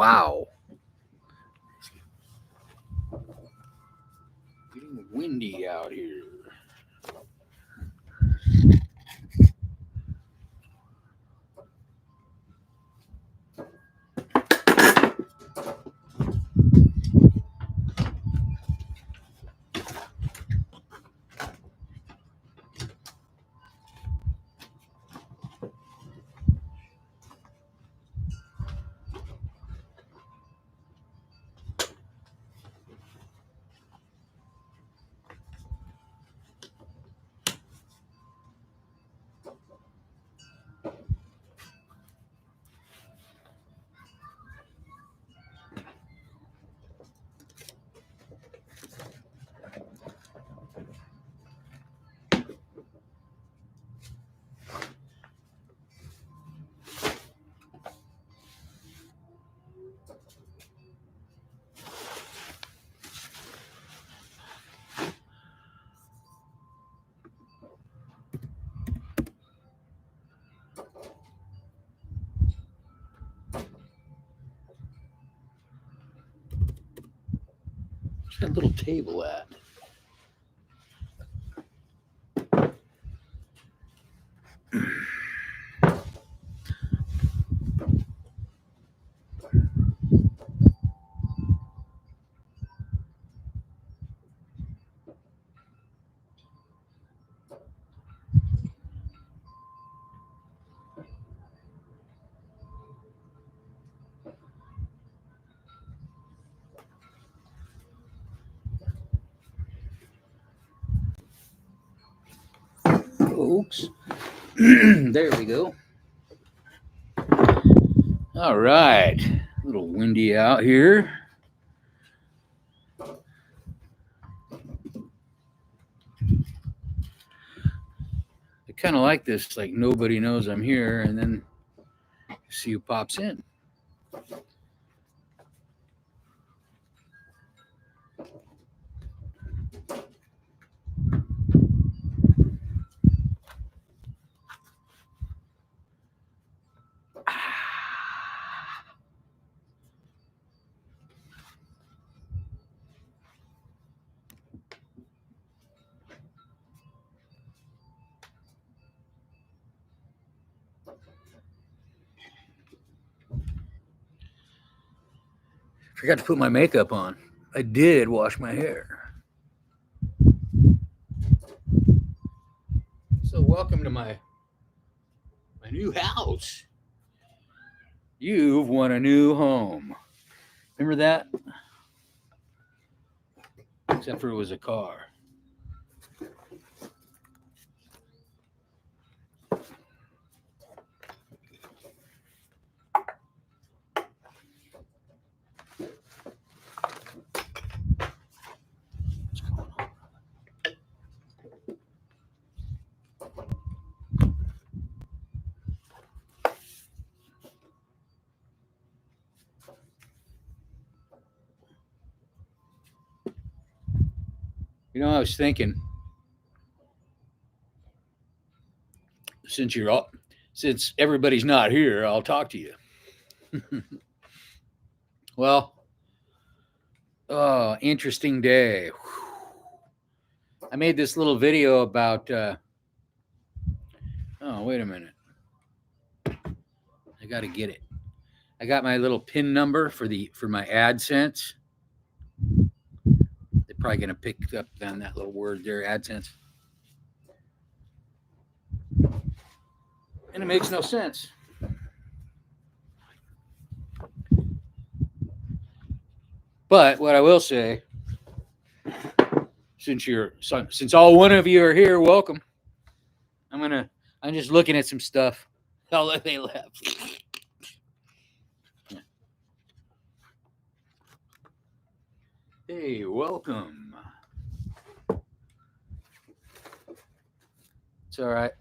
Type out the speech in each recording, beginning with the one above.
Wow. Getting windy out here. Where's that little table at? Folks. There we go. All right. A little windy out here. I kind of like this, like nobody knows I'm here, and then see who pops in. Forgot to put my makeup on. I did wash my hair. So welcome to my new house. You've won a new home. Remember that? Except for it was a car. You know, I was thinking, since everybody's not here, I'll talk to you. Well, interesting day. I made this little video about. Oh, wait a minute. I got to get it. I got my little PIN number for my AdSense. They're probably going to pick up on that little word there, AdSense. And it makes no sense. But what I will say, since all one of you are here, welcome. I'm just looking at some stuff. I'll let they left. Hey, welcome. It's all right.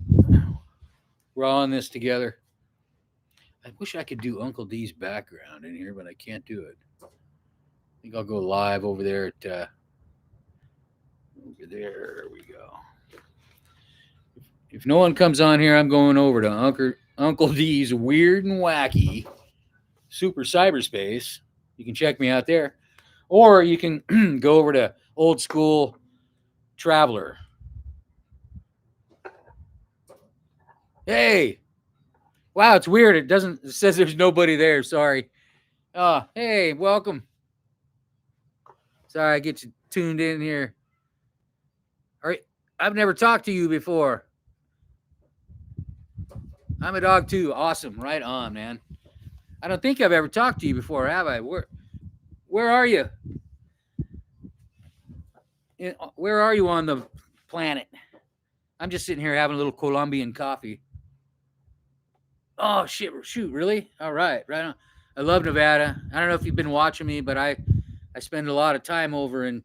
We're all in this together. I wish I could do Uncle D's background in here, but I can't do it. I think I'll go live over there at over there we go. If no one comes on here, I'm going over to Uncle D's Weird and Wacky super cyberspace. You can check me out there. Or you can go over to Old School Traveler. Hey, wow, it's weird. It says there's nobody there. Sorry. Oh, hey, welcome. Sorry, I get you tuned in here. All right, I've never talked to you before. I'm a dog too. Awesome. Right on, man. I don't think I've ever talked to you before, have I? Where are you? Where are you on the planet? I'm just sitting here having a little Colombian coffee. Oh shit! Shoot, really? All right, right on. I love Nevada. I don't know if you've been watching me, but I spend a lot of time over in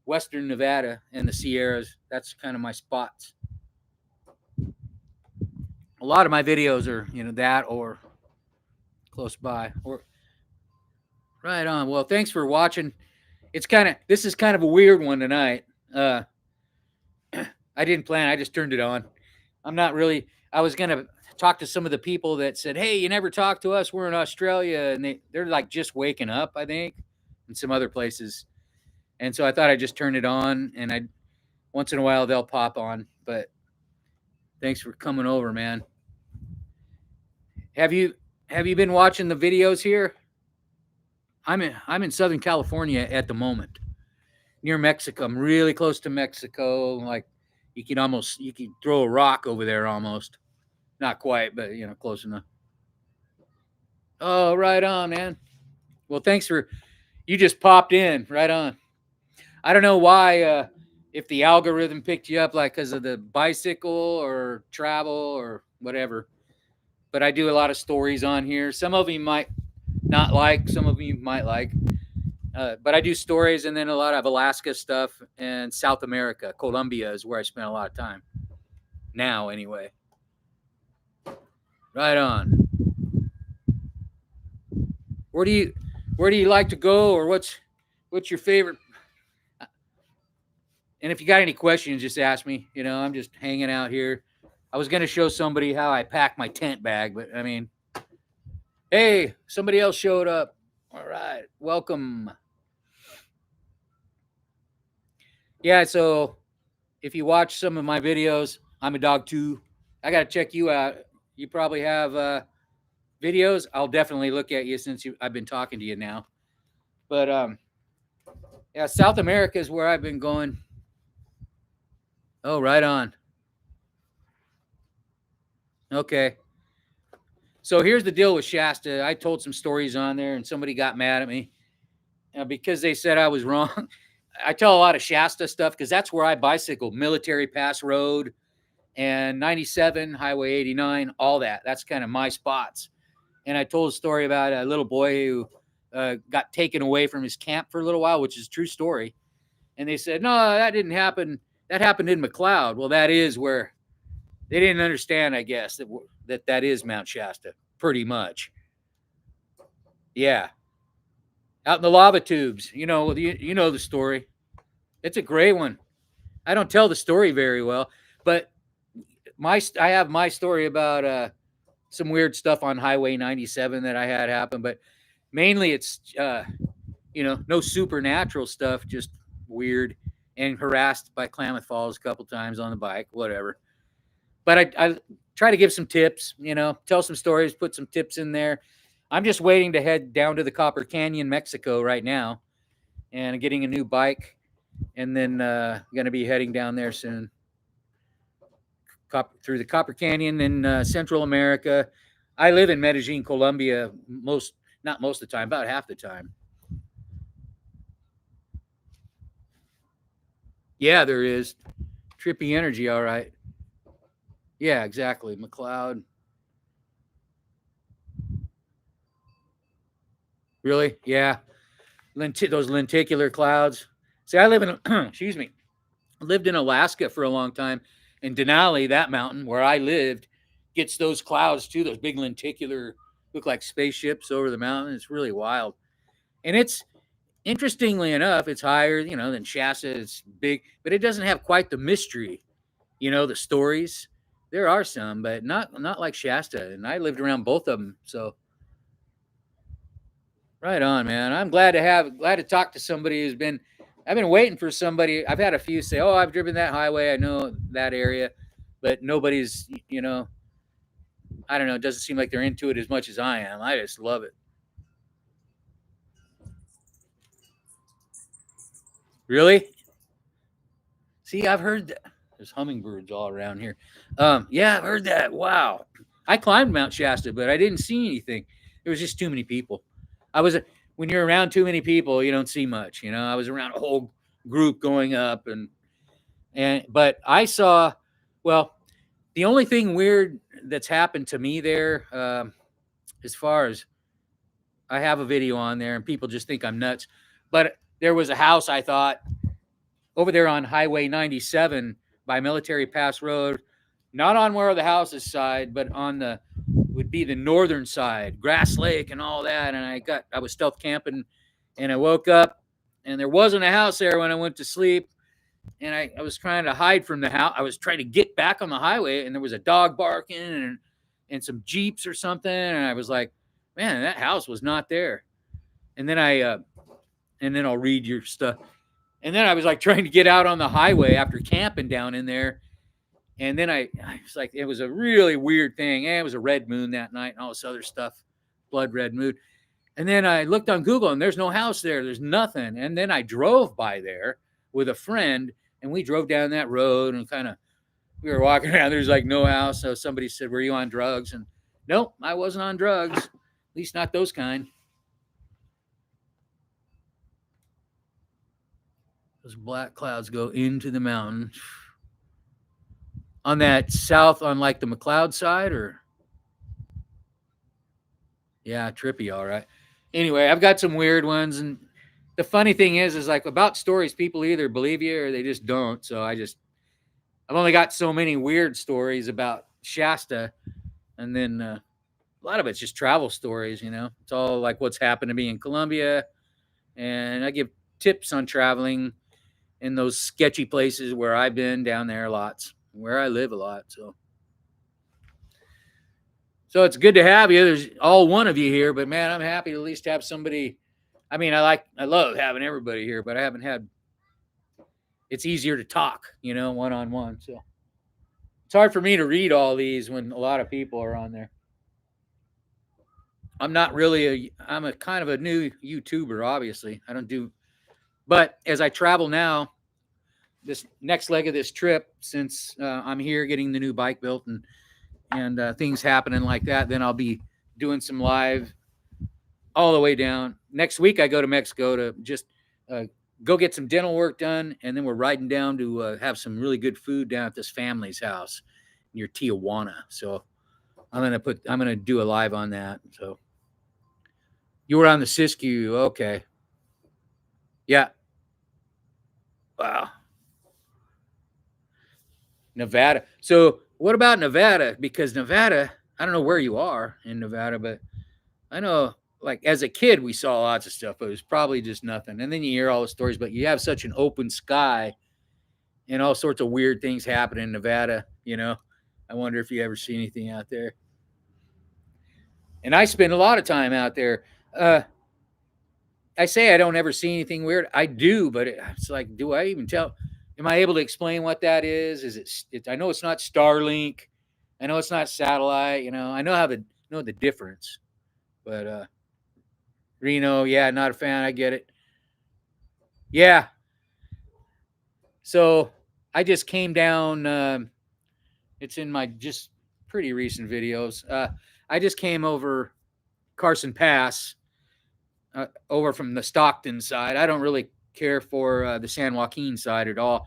Western Nevada and the Sierras. That's kind of my spots. A lot of my videos are that or close by or right on. Well, thanks for watching. This is kind of a weird one tonight. I didn't plan. I just turned it on. I'm not really. I was gonna talk to some of the people that said, "Hey, you never talk to us. We're in Australia," and they're like just waking up, I think, in some other places. And so I thought I'd just turn it on, and I once in a while they'll pop on. But thanks for coming over, man. Have you been watching the videos here? I'm in Southern California at the moment, near Mexico. I'm really close to Mexico. Like you can throw a rock over there almost. Not quite, but close enough. Oh, right on, man. Well, thanks for you just popped in. Right on. I don't know why if the algorithm picked you up like because of the bicycle or travel or whatever. But I do a lot of stories on here. Some of you might not like, some of you might like. But I do stories and then a lot of Alaska stuff and South America. Colombia is where I spend a lot of time. Now, anyway. Right on. Where do you like to go, or what's your favorite? And if you got any questions, just ask me. I'm just hanging out here. I was gonna show somebody how I pack my tent bag, but I mean, hey, somebody else showed up. All right, welcome. Yeah, so if you watch some of my videos, I'm a dog too. I gotta check you out. You probably have videos. I'll definitely look at you since I've been talking to you now. But yeah, South America is where I've been going. Oh, right on. Okay. So here's the deal with Shasta. I told some stories on there, and somebody got mad at me because they said I was wrong. I tell a lot of Shasta stuff because that's where I bicycle, Military Pass Road and 97, Highway 89, all that. That's kind of my spots. And I told a story about a little boy who got taken away from his camp for a little while, which is a true story. And they said, no, that didn't happen. That happened in McLeod. Well, that is where they didn't understand, I guess, that is Mount Shasta, pretty much. Yeah. Out in the lava tubes. You know the story. It's a great one. I don't tell the story very well, but I have my story about some weird stuff on Highway 97 that I had happen, but mainly it's no supernatural stuff, just weird, and harassed by Klamath Falls a couple times on the bike, whatever. But I try to give some tips, tell some stories, put some tips in there. I'm just waiting to head down to the Copper Canyon, Mexico right now, and getting a new bike, and then going to be heading down there soon. Through the Copper Canyon in Central America. I live in Medellin, Colombia, not most of the time, about half the time. Yeah, there is. Trippy energy, all right. Yeah, exactly. McLeod. Really? Yeah. Those lenticular clouds. See, I live in, excuse me, lived in Alaska for a long time. And Denali, that mountain where I lived, gets those clouds too, those big lenticular, look like spaceships over the mountain. It's really wild. And it's, interestingly enough, it's higher, than Shasta. It's big, but it doesn't have quite the mystery, the stories. There are some, but not like Shasta. And I lived around both of them. So Right on, man. I'm glad to talk to somebody who's been. I've been waiting for somebody. I've had a few say, "Oh, I've driven that highway. I know that area," but nobody's. I don't know. It doesn't seem like they're into it as much as I am. I just love it. Really? See, I've heard that. There's hummingbirds all around here. Yeah, I've heard that. Wow. I climbed Mount Shasta, but I didn't see anything. There was just too many people. I was When you're around too many people, you don't see much. I was around a whole group going up, but I saw. Well, the only thing weird that's happened to me there, as far as I have a video on there, and people just think I'm nuts, but there was a house I thought over there on Highway 97 by Military Pass Road, not on where the houses side, but on the would be the northern side, Grass Lake and all that. And I was stealth camping, and I woke up, and there wasn't a house there when I went to sleep. And I was trying to hide from the house. I was trying to get back on the highway, and there was a dog barking and some Jeeps or something. And I was like, man, that house was not there. And then I'll read your stuff. And then I was like trying to get out on the highway after camping down in there. And then I was like, it was a really weird thing. And it was a red moon that night and all this other stuff, blood red moon. And then I looked on Google and there's no house there. There's nothing. And then I drove by there with a friend and we drove down that road and we were walking around. There's like no house. So somebody said, were you on drugs? And nope, I wasn't on drugs. At least not those kind. Those black clouds go into the mountain. On that south, on like the McLeod side, or yeah, trippy, all right. Anyway, I've got some weird ones, and the funny thing is like about stories, people either believe you or they just don't. So I've only got so many weird stories about Shasta, and then a lot of it's just travel stories. It's all like what's happened to me in Colombia, and I give tips on traveling in those sketchy places where I've been down there lots, where I live a lot. So it's good to have you. There's all one of you here, but man, I'm happy to at least have somebody. I mean, I love having everybody here, but I haven't had. It's easier to talk, one on one. So it's hard for me to read all these when a lot of people are on there. I'm a kind of a new YouTuber, obviously. I don't do, but as I travel now, this next leg of this trip, since I'm here getting the new bike built and things happening like that, then I'll be doing some live all the way down. Next week, I go to Mexico to just uh, go get some dental work done, and then we're riding down to have some really good food down at this family's house near Tijuana. So I'm gonna do a live on that. So you were on the Siskiyou, okay? Yeah. Wow. Nevada. So what about Nevada? Because Nevada, I don't know where you are in Nevada, but I know like as a kid we saw lots of stuff, but it was probably just nothing. And then you hear all the stories, but you have such an open sky and all sorts of weird things happen in Nevada. I wonder if you ever see anything out there. And I spend a lot of time out there. I say I don't ever see anything weird. I do, but it's like, do I even tell? Am I able to explain what that is? I know it's not Starlink. I know it's not satellite. I know the difference. But Reno, yeah, not a fan. I get it. Yeah. So I just came down. It's in my just pretty recent videos. I just came over Carson Pass, over from the Stockton side. I don't really care for the San Joaquin side at all,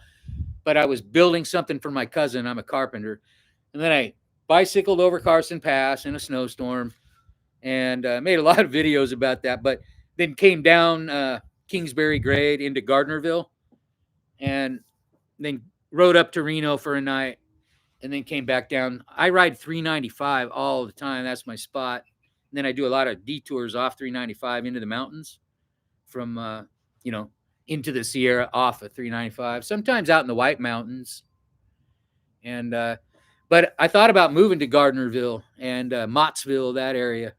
but I was building something for my cousin. I'm a carpenter. And then I bicycled over Carson Pass in a snowstorm and made a lot of videos about that, but then came down Kingsbury Grade into Gardnerville and then rode up to Reno for a night and then came back down. I ride 395 all the time. That's my spot. And then I do a lot of detours off 395 into the mountains from, into the Sierra off of 395, sometimes out in the White Mountains. And, but I thought about moving to Gardnerville and Mottsville, that area,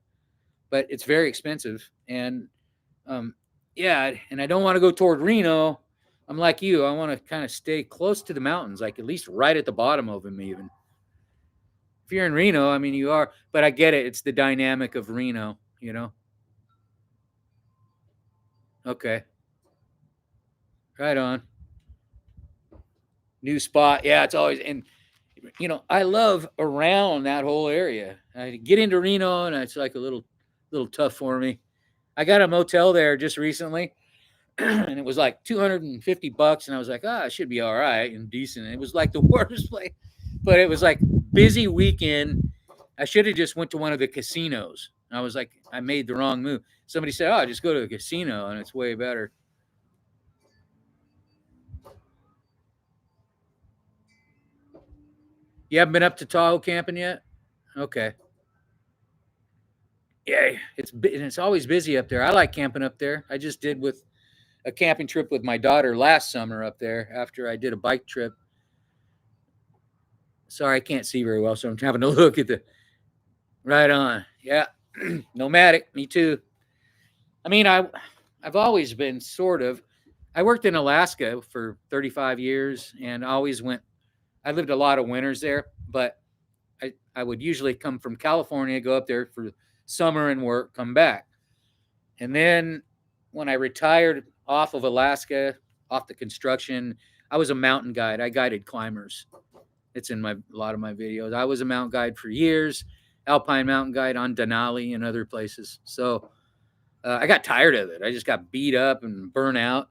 but it's very expensive. And Um, yeah, and I don't want to go toward Reno. I'm like you. I want to kind of stay close to the mountains, like at least right at the bottom of them. Even if you're in Reno, I mean, you are. But I get it. It's the dynamic of Reno. You know. Okay. Right on. New spot. Yeah, it's always and I love around that whole area. I get into Reno and it's like a little tough for me. I got a motel there just recently and it was like $250 and I was like, it should be all right and decent. And it was like the worst place, but it was like busy weekend. I should have just went to one of the casinos. I was like, I made the wrong move. Somebody said, just go to the casino and it's way better. You haven't been up to Tahoe camping yet? Okay. Yeah, it's always busy up there. I like camping up there. I just did with a camping trip with my daughter last summer up there after I did a bike trip. Sorry, I can't see very well, so I'm having to look at the right on. Yeah, nomadic. Me too. I mean, I've always been sort of. I worked in Alaska for 35 years and always went. I lived a lot of winters there, but I would usually come from California, go up there for summer and work, come back. And then when I retired off of Alaska, off the construction, I was a mountain guide. I guided climbers. It's in a lot of my videos. I was a mountain guide for years, alpine mountain guide on Denali and other places. So I got tired of it. I just got beat up and burnt out.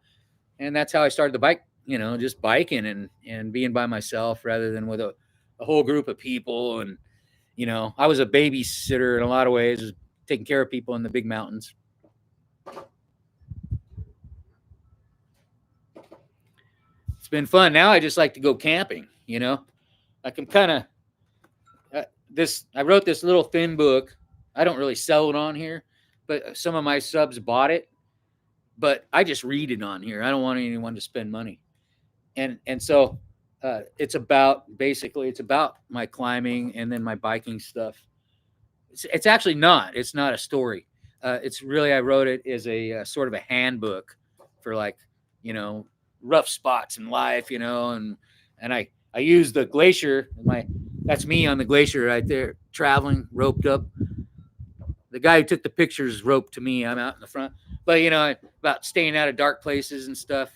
And that's how I started the bike, just biking and being by myself rather than with a whole group of people. And, I was a babysitter in a lot of ways, taking care of people in the big mountains. It's been fun. Now I just like to go camping, Like I'm kind of I wrote this little thin book. I don't really sell it on here, but some of my subs bought it. But I just read it on here. I don't want anyone to spend money. And so it's about my climbing and then my biking stuff. It's actually not. It's not a story. It's really I wrote it as a sort of a handbook for like you know rough spots in life, and I use the glacier. That's me on the glacier right there, traveling roped up. The guy who took the pictures roped to me. I'm out in the front, but about staying out of dark places and stuff,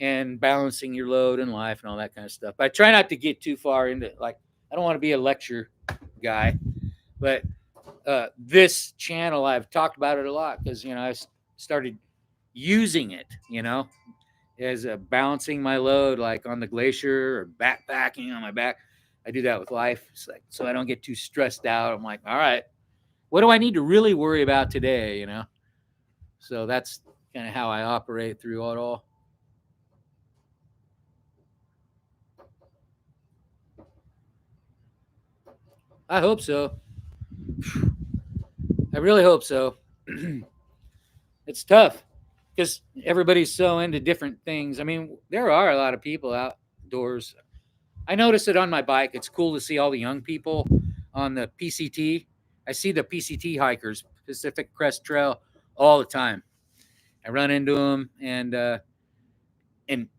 and balancing your load in life and all that kind of stuff. But I try not to get too far into it. Like I don't want to be a lecture guy, but this channel I've talked about it a lot because I started using it, as a balancing my load, like on the glacier or backpacking on my back. I do that with life. It's like so I don't get too stressed out. I'm like, all right, what do I need to really worry about today? So that's kind of how I operate through it all. I hope so. I really hope so. It's tough because everybody's so into different things. I mean, there are a lot of people outdoors. I notice it on my bike. It's cool to see all the young people on the PCT. I see the PCT hikers, Pacific Crest Trail, all the time. I run into them, and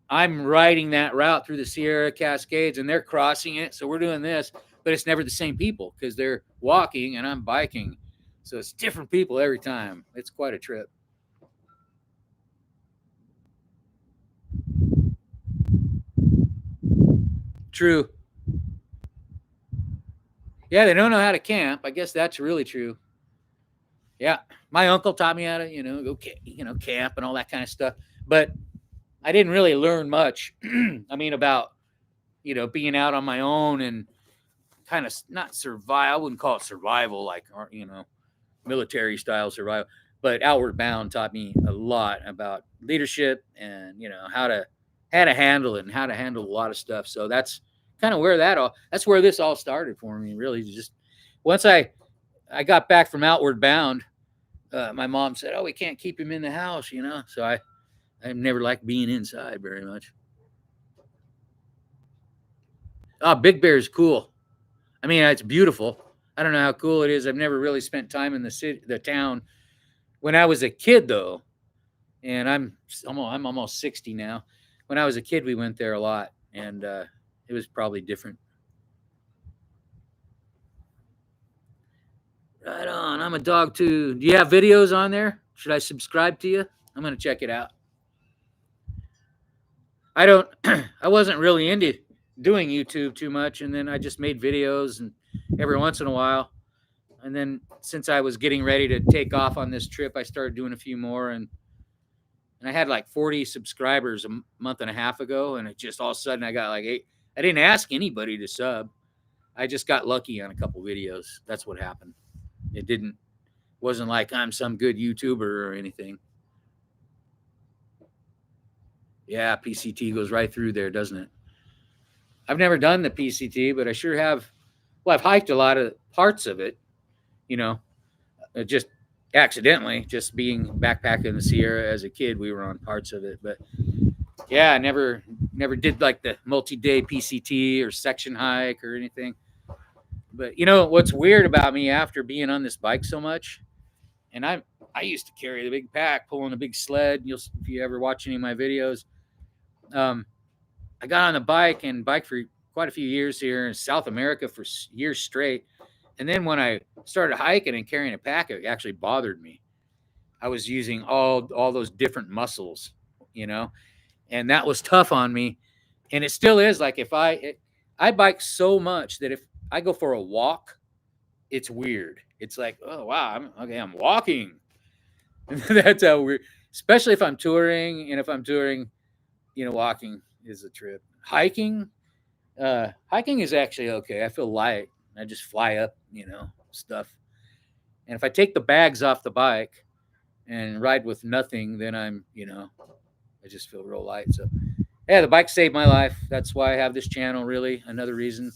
I'm riding that route through the Sierra Cascades, and they're crossing it. So we're doing this, but it's never the same people because they're walking and I'm biking. So it's different people every time. It's quite a trip. True. Yeah, they don't know how to camp. I guess that's really true. Yeah, my uncle taught me how to, go, camp and all that kind of stuff. But I didn't really learn much. I mean, about being out on my own and kind of not survival. I wouldn't call it survival, like military style survival. But Outward Bound taught me a lot about leadership and how to handle it and how to handle a lot of stuff. So that's kind of where that's where this all started for me. Really, just once I got back from Outward Bound, my mom said, "Oh, we can't keep him in the house," So I never liked being inside very much. Oh, Big Bear is cool. I mean, it's beautiful. I don't know how cool it is. I've never really spent time in the city, the town. When I was a kid, though, and I'm almost 60 now. When I was a kid, we went there a lot, and it was probably different. Right on. I'm a dog too. Do you have videos on there? Should I subscribe to you? I'm gonna check it out. I don't. I wasn't really into doing YouTube too much, and then I just made videos, and every once in a while. And then since I was getting ready to take off on this trip, I started doing a few more, and I had like 40 subscribers a month and a half ago, and it just all of a sudden I got like 8. I didn't ask anybody to sub. I just got lucky on a couple videos. That's what happened. It didn't wasn't like I'm some good YouTuber or anything. Yeah, PCT goes right through there, doesn't it? I've never done the PCT, but I sure have. Well, I've hiked a lot of parts of it, you know, just accidentally, just being backpacking in the Sierra as a kid. We were on parts of it, but yeah, I never did like the multi-day PCT or section hike or anything. But you know what's weird about me after being on this bike so much, and I used to carry the big pack, pulling a big sled. If you ever watch any of my videos, um, I got on the bike and biked for quite a few years here in South America for years straight. And then when I started hiking and carrying a pack, it actually bothered me. I was using all those different muscles, you know, and that was tough on me. And it still is. Like if I bike so much that if I go for a walk, it's weird. It's like, oh wow, I'm walking. That's how weird. Especially if I'm touring, and if I'm touring, walking is a trip. Hiking is actually okay. I feel light. I just fly up, stuff. And if I take the bags off the bike and ride with nothing, then I just feel real light. So, yeah, the bike saved my life. That's why I have this channel. Really, another reason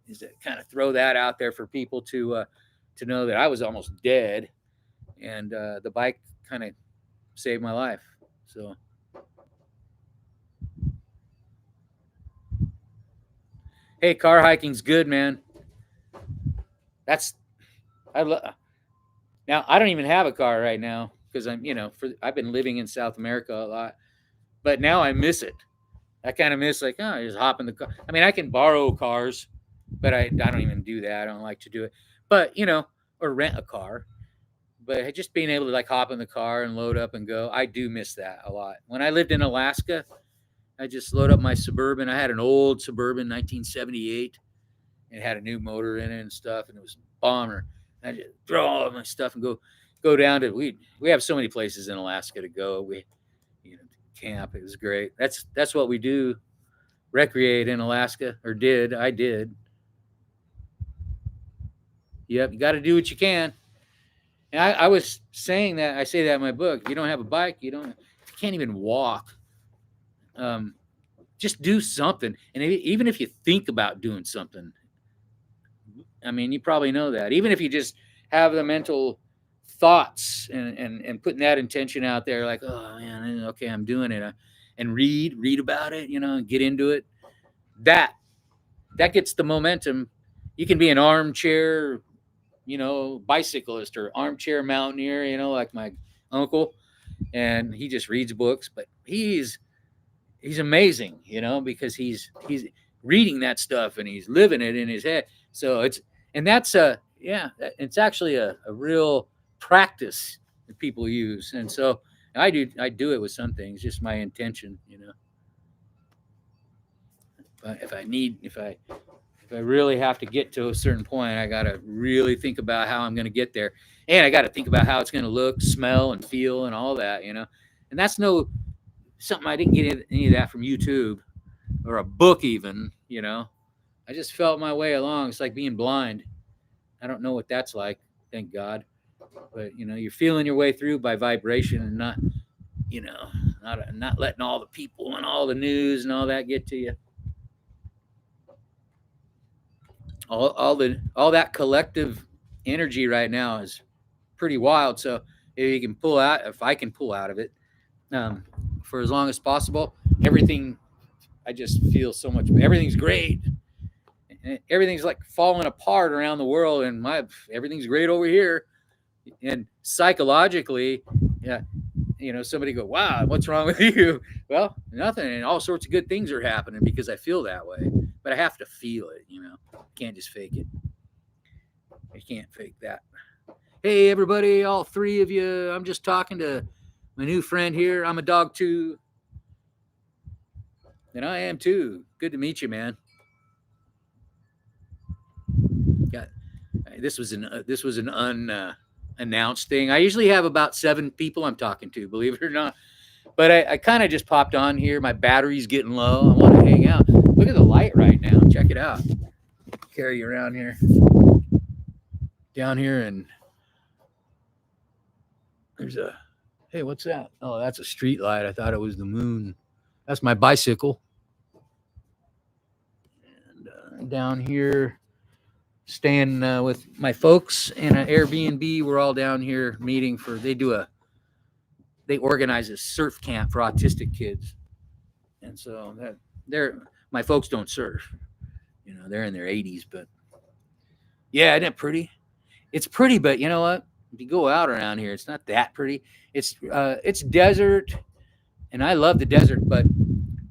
is to kind of throw that out there for people to know that I was almost dead, and the bike kind of saved my life. So, hey, car hiking's good, man. That's I love. Now I don't even have a car right now because I've been living in South America a lot, but now I miss it. I kind of miss like, I just hop in the car. I mean, I can borrow cars, but I don't even do that. I don't like to do it. But or rent a car. But just being able to like hop in the car and load up and go, I do miss that a lot. When I lived in Alaska, I just load up my Suburban. I had an old Suburban 1978. It had a new motor in it and stuff, and it was a bomber. I just throw all of my stuff and go down to we have so many places in Alaska to go. We camp. It was great. That's what we do. Recreate in Alaska, or did. I did. Yep, you got to do what you can. And I was saying that I say that in my book. If you don't have a bike, you can't even walk. Just do something, and even if you think about doing something, I mean, you probably know that. Even if you just have the mental thoughts and putting that intention out there, like, oh man, okay, I'm doing it, and read about it, and get into it. That gets the momentum. You can be an armchair, bicyclist or armchair mountaineer, like my uncle, and he just reads books, but he's amazing, because he's reading that stuff and he's living it in his head. So it's actually a real practice that people use. And so I do it with some things, just my intention, But if I really have to get to a certain point, I got to really think about how I'm going to get there. And I got to think about how it's going to look, smell, and feel and all that, And that's something I didn't get any of that from YouTube or a book even, I just felt my way along. It's like being blind. I don't know what that's like, thank God. But you're feeling your way through by vibration and not, not letting all the people and all the news and all that get to you. All that collective energy right now is pretty wild. So if you can pull out, if I can pull out of it, for as long as possible, everything, I just feel so much. Everything's great. Everything's like falling apart around the world, and everything's great over here. And psychologically, yeah, somebody go, wow, what's wrong with you? Well, nothing. And all sorts of good things are happening because I feel that way. But I have to feel it, Can't just fake it. I can't fake that. Hey, everybody, all three of you. I'm just talking to my new friend here. I'm a dog too. And I am too. Good to meet you, man. Got this was an unannounced thing. I usually have about 7 people I'm talking to, believe it or not. But I kind of just popped on here. My battery's getting low. I want to hang out. Look at the light right now. Check it out. Carry you around here. Down here, and there's a, hey, what's that? Oh, that's a street light. I thought it was the moon. That's my bicycle. And down here, staying with my folks in an Airbnb. We're all down here meeting they organize a surf camp for autistic kids. And so my folks don't surf. They're in their 80s, but yeah, isn't it pretty? It's pretty, but you know what? If you go out around here, it's not that pretty. It's desert, and I love the desert, but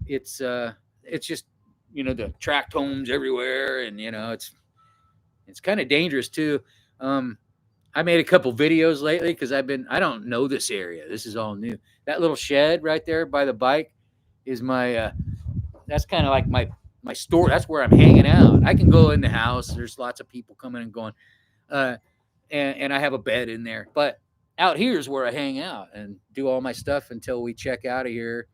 it's just the tract homes everywhere, and it's kind of dangerous too. I made a couple videos lately because I don't know this area. This is all new. That little shed right there by the bike is my that's kind of like my store. That's where I'm hanging out. I can go in the house. There's lots of people coming and going. And I have a bed in there. But out here is where I hang out and do all my stuff until we check out of here.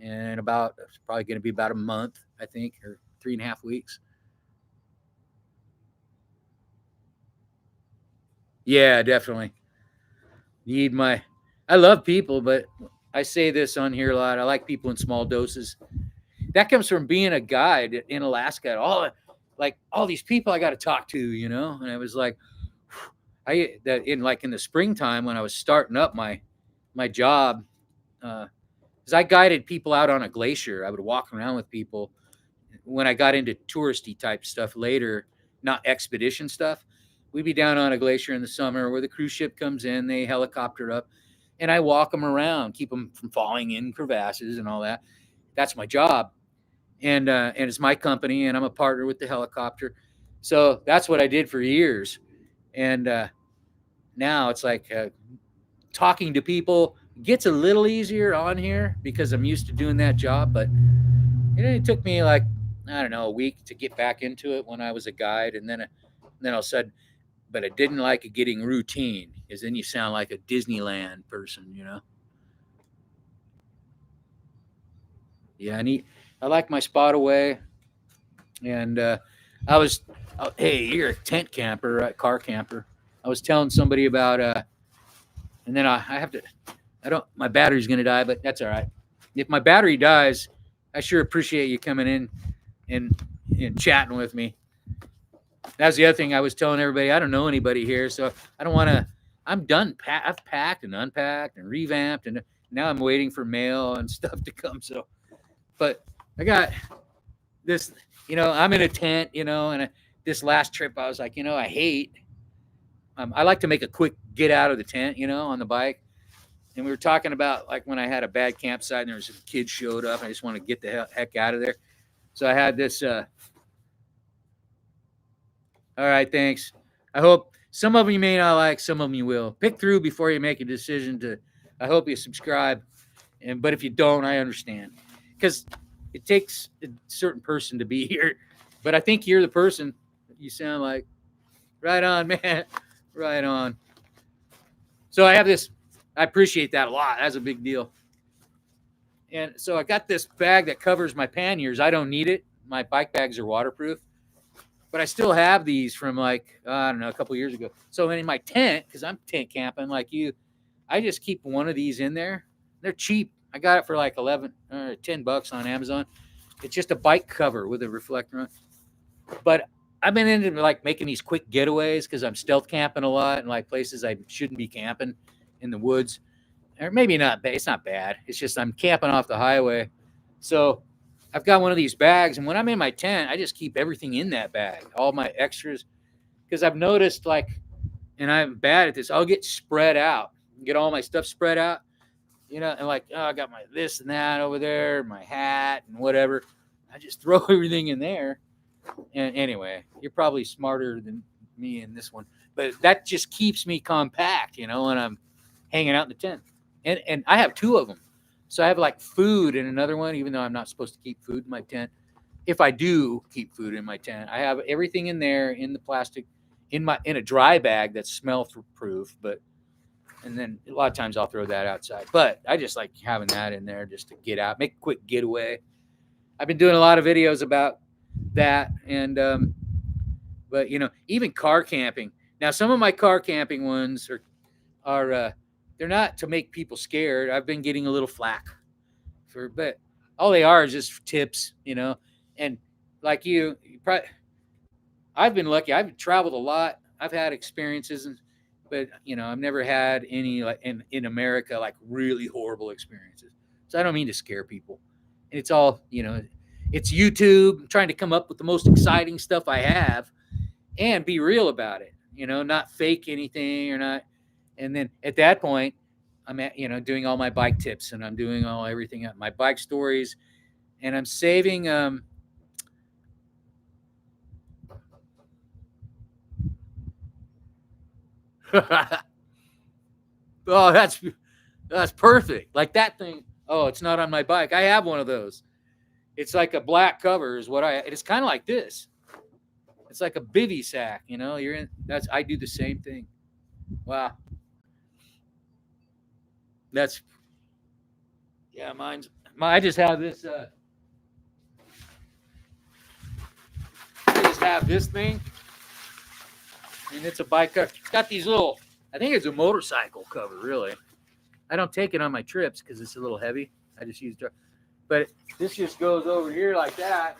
And it's probably going to be about a month, I think, or 3.5 weeks. Yeah, definitely. I love people, but I say this on here a lot. I like people in small doses. That comes from being a guide in Alaska. All these people I got to talk to, and I was like, in the springtime when I was starting up my job, because I guided people out on a glacier. I would walk around with people. When I got into touristy type stuff later, not expedition stuff, we'd be down on a glacier in the summer where the cruise ship comes in, they helicopter up, and I walk them around, keep them from falling in crevasses and all that. That's my job. And it's my company, and I'm a partner with the helicopter. So that's what I did for years. And now it's like talking to people gets a little easier on here because I'm used to doing that job. But it took me like, I don't know, a week to get back into it when I was a guide. And then all of a sudden, but I didn't like getting routine because then you sound like a Disneyland person, Yeah, I like my spot away. And hey, you're a tent camper, right? Car camper. I was telling somebody about, and then I have to, my battery's going to die, but that's all right. If my battery dies, I sure appreciate you coming in and chatting with me. That's the other thing I was telling everybody. I don't know anybody here, so I don't want to. I'm done. I've packed and unpacked and revamped, and now I'm waiting for mail and stuff to come. So, but I got this. I'm in a tent. And this last trip, I was like, I hate. I like to make a quick get out of the tent, on the bike. And we were talking about like when I had a bad campsite and there was some kids showed up. I just want to get the heck out of there. So I had this. All right, thanks. I hope some of them you may not like, some of them you will. Pick through before you make a decision to. I hope you subscribe, but if you don't, I understand because it takes a certain person to be here. But I think you're the person. You sound like right on, man. Right on. So I have this. I appreciate that a lot. That's a big deal. And so I got this bag that covers my panniers. I don't need it. My bike bags are waterproof. But I still have these from like, I don't know, a couple years ago. So in my tent, because I'm tent camping like you, I just keep one of these in there. They're cheap. I got it for like $10 on Amazon. It's just a bike cover with a reflector on. But I've been into like making these quick getaways because I'm stealth camping a lot in like places I shouldn't be camping in the woods. Or maybe not. It's not bad. It's just I'm camping off the highway. So I've got one of these bags, and when I'm in my tent, I just keep everything in that bag, all my extras, because I've noticed, like, and I'm bad at this, I'll get spread out, get all my stuff spread out, and like, oh, I got my this and that over there, my hat and whatever. I just throw everything in there. And anyway, you're probably smarter than me in this one, but that just keeps me compact, when I'm hanging out in the tent. And I have two of them. So I have like food in another one, even though I'm not supposed to keep food in my tent. If I do keep food in my tent, I have everything in there in the plastic in a dry bag that's smell proof, and then a lot of times I'll throw that outside. But I just like having that in there just to get out, make a quick getaway. I've been doing a lot of videos about that, and but even car camping. Now, some of my car camping ones are they're not to make people scared. I've been getting a little flack but all they are is just tips, and like I've been lucky. I've traveled a lot. I've had experiences, but I've never had any like in America like really horrible experiences. So I don't mean to scare people. And it's all it's YouTube. I'm trying to come up with the most exciting stuff I have, and be real about it. Not fake anything or not. And then at that point, I'm at doing all my bike tips, and I'm doing everything my bike stories, and I'm saving oh, that's perfect. Like that thing. Oh, it's not on my bike. I have one of those. It's like a black cover is what it's kind of like this. It's like a bivy sack, you're in I do the same thing. Wow. That's yeah, I just have this I just have this thing, and it's a bike cover. It's got these little, I think it's a motorcycle cover, really. I don't take it on my trips because it's a little heavy. I just use but this just goes over here like that.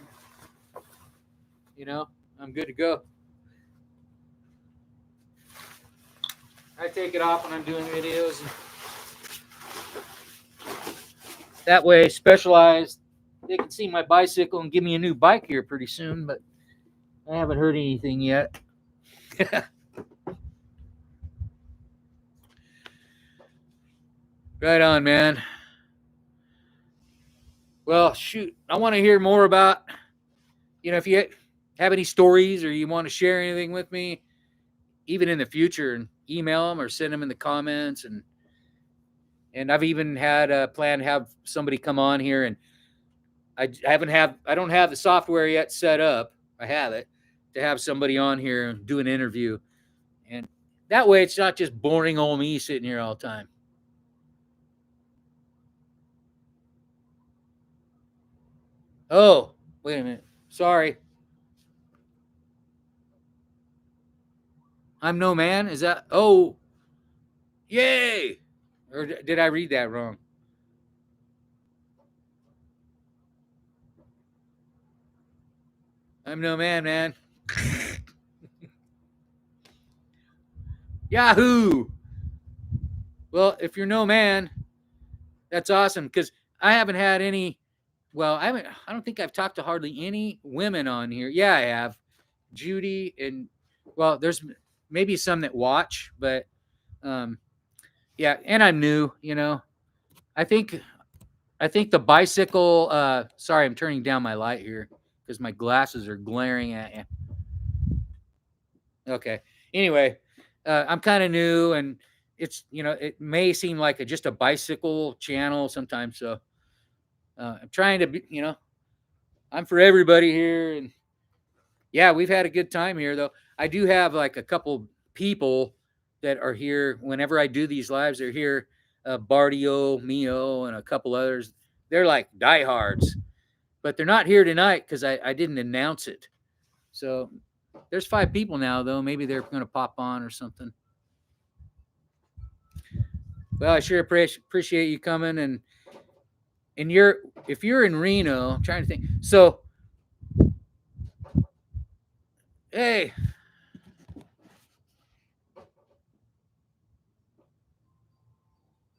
I'm good to go. I take it off when I'm doing videos. That way, Specialized, they can see my bicycle and give me a new bike here pretty soon, but I haven't heard anything yet. Right on, man. Well, shoot, I want to hear more about, if you have any stories or you want to share anything with me, even in the future, and email them or send them in the comments. And I've even had a plan to have somebody come on here, and I don't have the software yet set up. I have it to have somebody on here and do an interview. And that way it's not just boring old me sitting here all the time. Oh, wait a minute. Sorry. I'm no man? Is that? Oh, yay. Or did I read that wrong? I'm no man, man. Yahoo! Well, if you're no man, that's awesome, because I haven't had any. Well, I don't think I've talked to hardly any women on here. Yeah, I have. Judy and there's maybe some that watch, but yeah, and I'm new. I think the bicycle. Sorry, I'm turning down my light here because my glasses are glaring at you. Okay. Anyway, I'm kind of new, and it's it may seem like just a bicycle channel sometimes. So I'm trying to be, I'm for everybody here, and yeah, we've had a good time here though. I do have like a couple people that are here whenever I do these lives. They're here, Bardio, Mio, and a couple others. They're like diehards, but they're not here tonight because I didn't announce it. So there's 5 people now, though. Maybe they're going to pop on or something. Well, I sure appreciate you coming, and if you're in Reno, I'm trying to think. So, hey.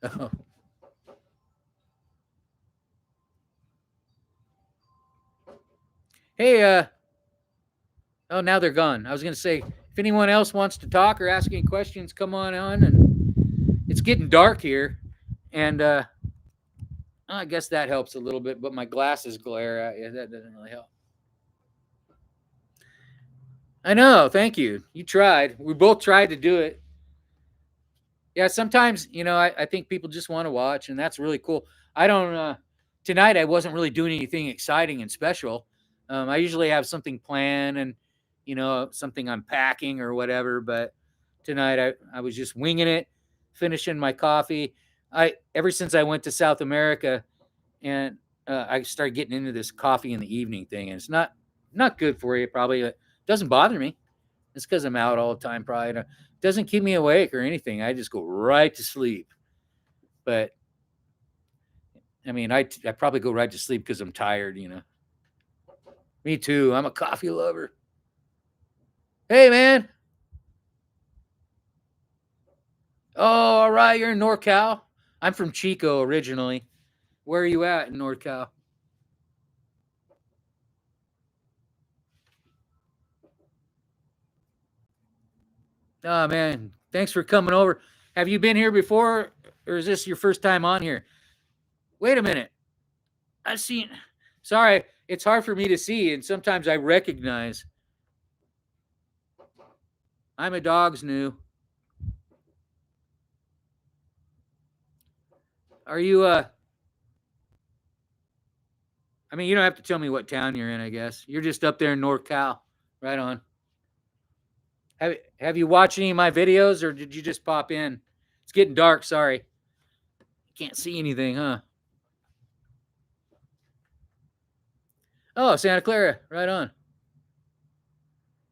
Oh. Hey, oh, now they're gone. I was going to say, if anyone else wants to talk or ask any questions, come on. And it's getting dark here. And I guess that helps a little bit, but my glasses glare at you. That doesn't really help. I know. Thank you. You tried. We both tried to do it. Yeah, sometimes, I think people just want to watch, and that's really cool. I don't, tonight I wasn't really doing anything exciting and special. I usually have something planned and, something I'm packing or whatever, but tonight I was just winging it, finishing my coffee. Ever since I went to South America and I started getting into this coffee in the evening thing, and it's not good for you, probably. It doesn't bother me. It's because I'm out all the time, probably. It doesn't keep me awake or anything. I just go right to sleep. But I mean, I probably go right to sleep because I'm tired. Me too. I'm a coffee lover. Hey, man. Oh, all right. You're in NorCal. I'm from Chico originally. Where are you at in NorCal? Oh, man. Thanks for coming over. Have you been here before, or is this your first time on here? Wait a minute. I've seen. Sorry, it's hard for me to see, and sometimes I recognize. I'm a dog's new. Are you? I mean, you don't have to tell me what town you're in. I guess you're just up there in NorCal. Right on. Have you watched any of my videos, or did you just pop in? It's getting dark. Sorry, can't see anything, huh? Oh, Santa Clara. Right on.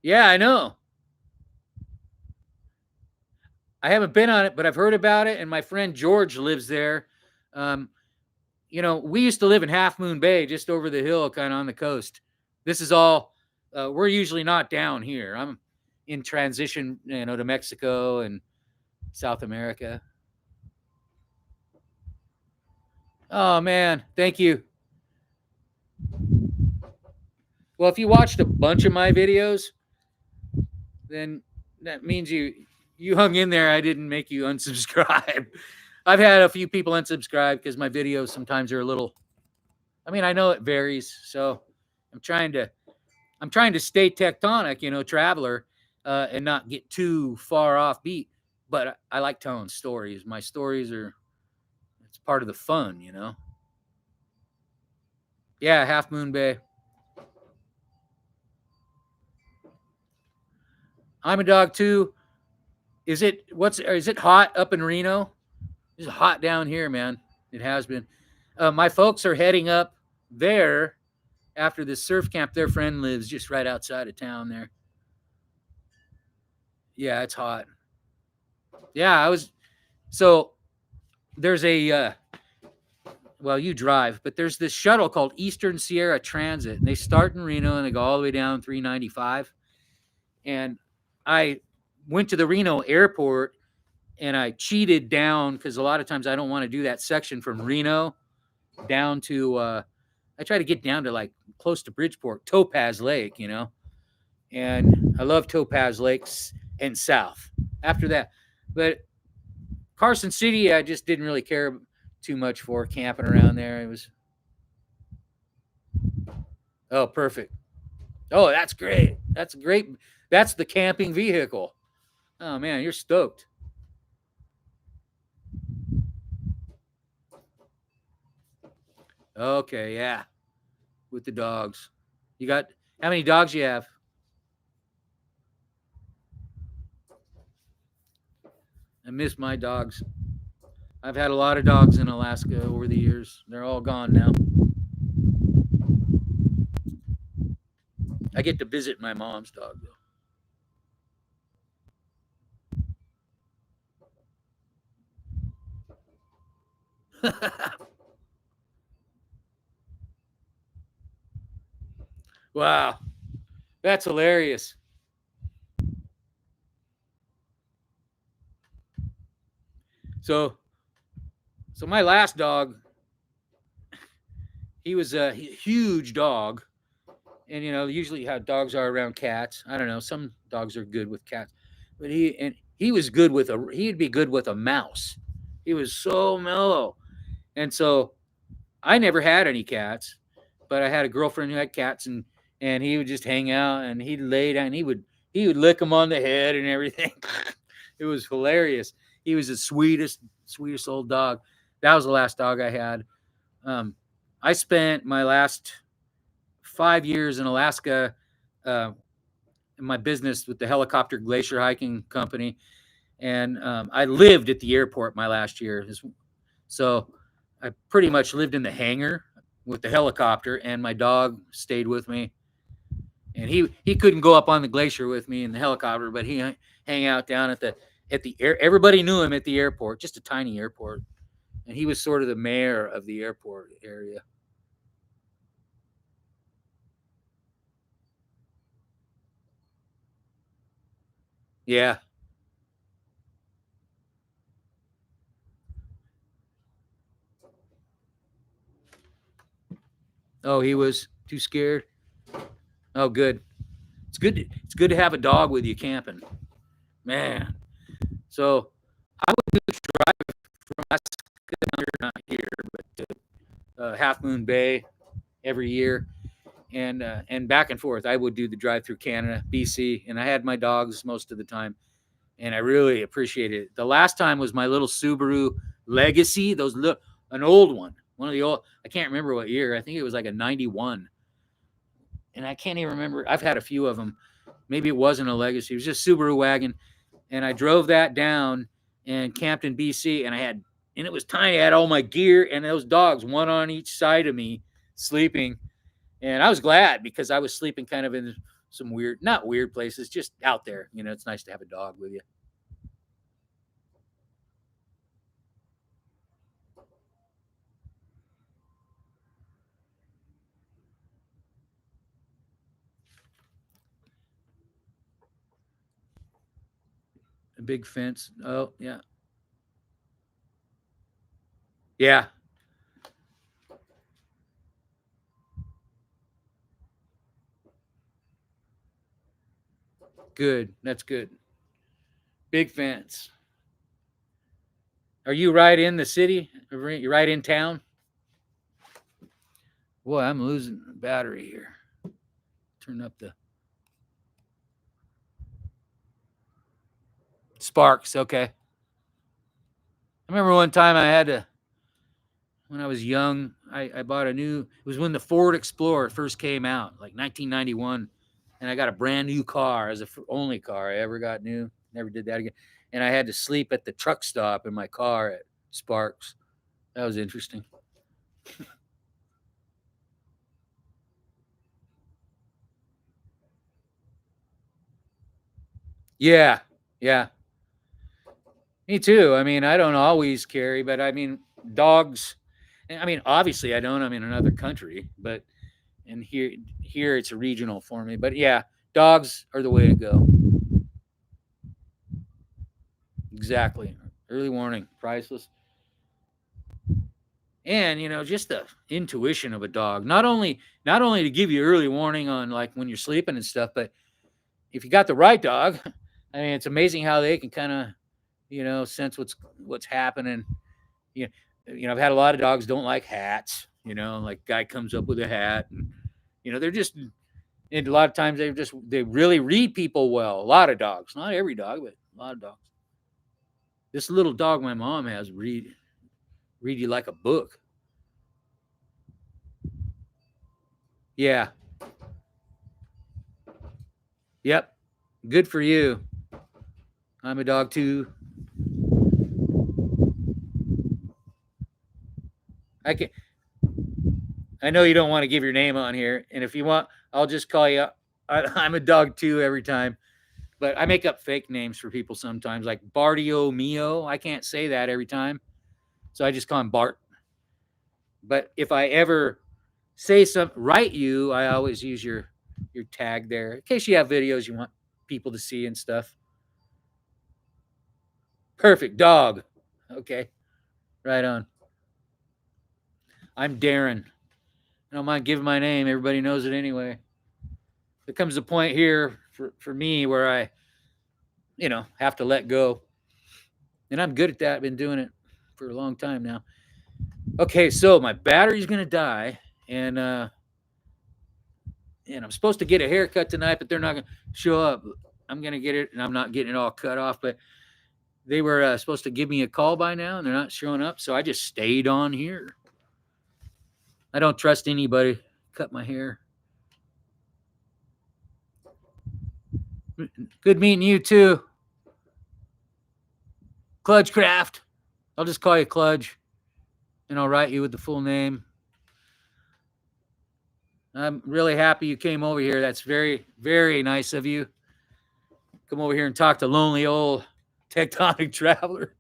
Yeah, I know. I haven't been on it, but I've heard about it, and my friend George lives there. Um, we used to live in Half Moon Bay, just over the hill, kind of on the coast. This is all. We're usually not down here. I'm in transition, to Mexico and South America. Oh man, thank you. Well, if you watched a bunch of my videos, then that means you hung in there. I didn't make you unsubscribe. I've had a few people unsubscribe because my videos sometimes are a little. I mean, I know it varies, so I'm trying to I'm trying to stay tectonic, traveler, and not get too far off beat. But I like telling stories. My stories are it's part of the fun. Yeah, Half Moon Bay. I'm a dog too. Is it hot up in Reno? It's hot down here, man. It has been. My folks are heading up there after this surf camp. Their friend lives just right outside of town there. Yeah, it's hot. Yeah, I was so there's a well, you drive, but there's this shuttle called Eastern Sierra Transit, and they start in Reno and they go all the way down 395. And I went to the Reno airport and I cheated down because a lot of times I don't want to do that section from Reno down to I try to get down to like close to Bridgeport, Topaz Lake. And I love Topaz Lakes and South. After that, but Carson City, I just didn't really care too much for camping around there. It was oh perfect. Oh, that's great. That's great. That's the camping vehicle. Oh man, you're stoked. Okay, yeah, with the dogs. You got how many dogs you have? I miss my dogs. I've had a lot of dogs in Alaska over the years. They're all gone now. I get to visit my mom's dog though. Wow, that's hilarious. So, so my last dog, he was a huge dog, and usually how dogs are around cats. I don't know. Some dogs are good with cats, but he was good with he'd be good with a mouse. He was so mellow, and so I never had any cats, but I had a girlfriend who had cats, and he would just hang out and he'd lay down. And he would lick them on the head and everything. It was hilarious. He was the sweetest old dog. That was the last dog I had. Um, I spent my last 5 years in Alaska uh, in my business with the helicopter glacier hiking company, and I lived at the airport my last year. So I pretty much lived in the hangar with the helicopter, and my dog stayed with me. And he couldn't go up on the glacier with me in the helicopter, but he hang out down at the air. Everybody knew him at the airport, just a tiny airport, and he was sort of the mayor of the airport area. Yeah. Oh, he was too scared. Oh, good. It's good. It's good to have a dog with you camping, man. So I would do a drive from Alaska, not here, but Half Moon Bay every year, and back and forth. I would do the drive through Canada, BC, and I had my dogs most of the time, and I really appreciated it. The last time was my little Subaru Legacy, an old one of the old. I can't remember what year. I think it was like a '91, and I can't even remember. I've had a few of them. Maybe it wasn't a Legacy. It was just Subaru wagon, and I drove that down and camped in BC, and it was tiny. I had all my gear and those dogs, one on each side of me, sleeping. And I was glad because I was sleeping kind of in some weird, not weird places, just out there. It's nice to have a dog with you. A big fence. Oh, yeah. Yeah. Good. That's good. Big fence. Are you right in the city? You're right in town? Boy, I'm losing battery here. Turn up the sparks. Okay. I remember one time when I was young, I bought it was when the Ford Explorer first came out, like 1991. And I got a brand new car as the only car I ever got new. Never did that again. And I had to sleep at the truck stop in my car at Sparks. That was interesting. Yeah. Yeah. Me too. I mean, I don't always carry, but I mean, dogs. I mean, obviously, I don't. I'm in another country, but and here it's a regional for me. But yeah, dogs are the way to go. Exactly. Early warning, priceless. And just the intuition of a dog. Not only to give you early warning on like when you're sleeping and stuff, but if you got the right dog, I mean, it's amazing how they can kind of sense what's happening. You I've had a lot of dogs don't like hats. Like guy comes up with a hat, and they're just. And a lot of times they really read people well. A lot of dogs, not every dog, but a lot of dogs. This little dog my mom has read you like a book. Yeah. Yep. Good for you. I'm a dog too. I can. I know you don't want to give your name on here, and if you want, I'll just call you. I'm a dog too every time, but I make up fake names for people sometimes, like Bardio Mio. I can't say that every time, so I just call him Bart. But if I ever say write you, I always use your tag there in case you have videos you want people to see and stuff. Perfect dog. Okay, right on. I'm Darren. I don't mind giving my name. Everybody knows it anyway. There comes a point here for me where I, have to let go. And I'm good at that. I've been doing it for a long time now. Okay, so my battery's gonna die, and I'm supposed to get a haircut tonight, but they're not gonna show up. I'm gonna get it, and I'm not getting it all cut off. But they were supposed to give me a call by now, and they're not showing up. So I just stayed on here. I don't trust anybody. Cut my hair. Good meeting you too, Cludgecraft. I'll just call you Cludge, and I'll write you with the full name. I'm really happy you came over here. That's very, very nice of you. Come over here and talk to lonely old tectonic traveler.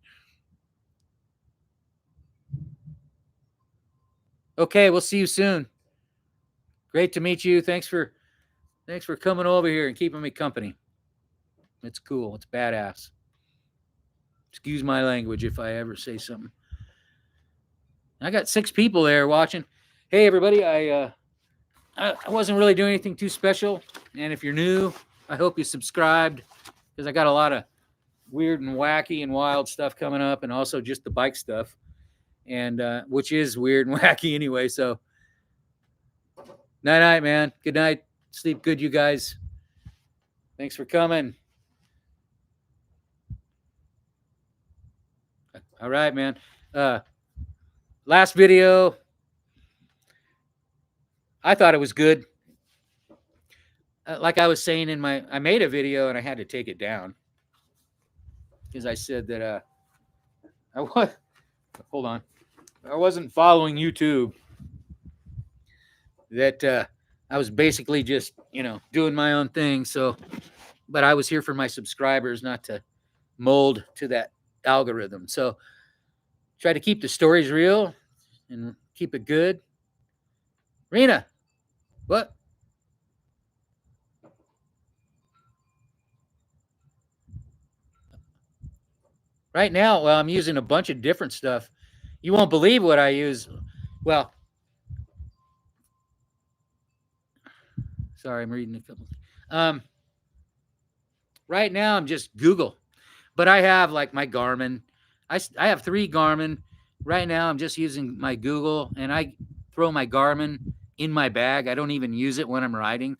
Okay, we'll see you soon. Great to meet you. Thanks for coming over here and keeping me company. It's cool. It's badass. Excuse my language if I ever say something. I got 6 people there watching. Hey everybody, I wasn't really doing anything too special, and if you're new, I hope you subscribed because I got a lot of weird and wacky and wild stuff coming up, and also just the bike stuff, and which is weird and wacky anyway. So, night, man. Good night. Sleep good, you guys. Thanks for coming. All right, man. Last video, I thought it was good. Like I was saying I made a video and I had to take it down because I said that hold on, I wasn't following YouTube. That I was basically just doing my own thing. So, but I was here for my subscribers, not to mold to that algorithm. So, try to keep the stories real and keep it good. Rena, what? Right now, well, I'm using a bunch of different stuff. You won't believe what I use. Well, sorry, I'm reading a couple. Right now, I'm just Google, but I have like my Garmin. I have 3 Garmin. Right now, I'm just using my Google, and I throw my Garmin in my bag. I don't even use it when I'm riding.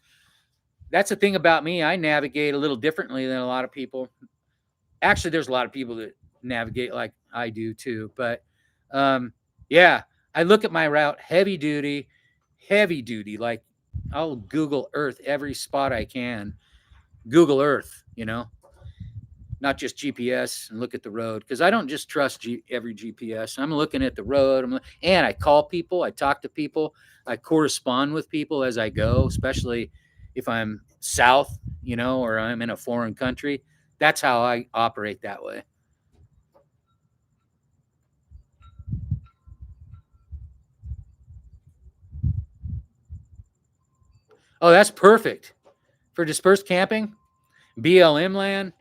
That's the thing about me. I navigate a little differently than a lot of people. Actually, there's a lot of people that navigate like I do too. But yeah, I look at my route heavy duty. Like I'll Google Earth every spot I can. Google Earth, not just GPS, and look at the road, because I don't just trust every GPS. I'm looking at the road, and I call people, I talk to people, I correspond with people as I go, especially if I'm south, or I'm in a foreign country. That's how I operate that way. Oh, that's perfect for dispersed camping, BLM land.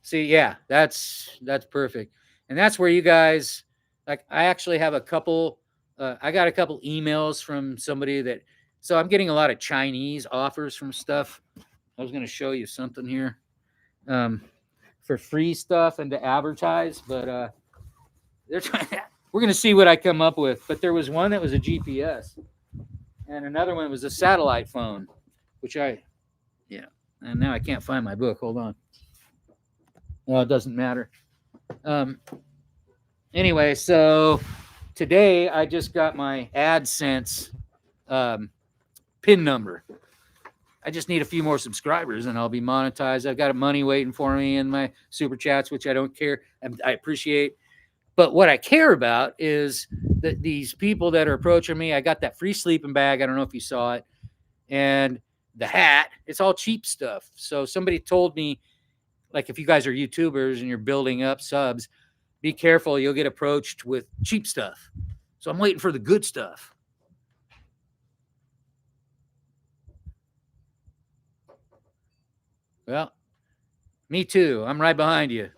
See, yeah, that's perfect, and that's where you guys like. I actually have a couple. I got a couple emails from somebody that. So I'm getting a lot of Chinese offers from stuff. I was going to show you something here, for free stuff and to advertise, but they're trying. We're going to see what I come up with. But there was one that was a GPS, and another one was a satellite phone, which yeah. And now I can't find my book. Hold on. Well, it doesn't matter. Um, anyway, so today I just got my AdSense PIN number. I just need a few more subscribers and I'll be monetized. I've got money waiting for me in my super chats, which I don't care. I appreciate. But what I care about is that these people that are approaching me, I got that free sleeping bag. I don't know if you saw it. And the hat, it's all cheap stuff. So somebody told me, like, if you guys are YouTubers and you're building up subs, be careful. You'll get approached with cheap stuff. So I'm waiting for the good stuff. Well, me too. I'm right behind you.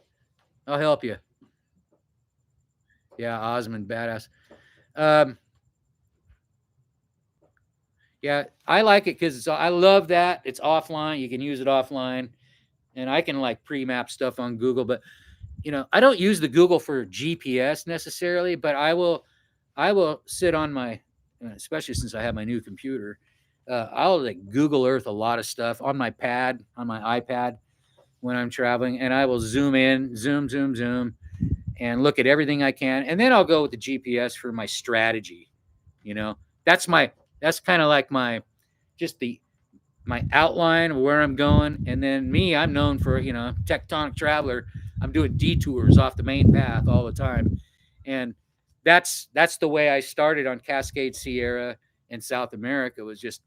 I'll help you. Yeah, Osmond, badass. Yeah, I like it because I love that it's offline. You can use it offline, and I can like pre-map stuff on Google. But I don't use the Google for GPS necessarily, but I will I will sit on my, especially since I have my new computer, I'll like Google Earth a lot of stuff on my pad, on my iPad when I'm traveling, and I will zoom in, zoom, and look at everything I can, and then I'll go with the GPS for my strategy. You know, that's my that's kind of like my just the my outline of where I'm going, and then me, I'm known for tectonic traveler. I'm doing detours off the main path all the time, and that's the way I started on Cascade Sierra in South America. Was just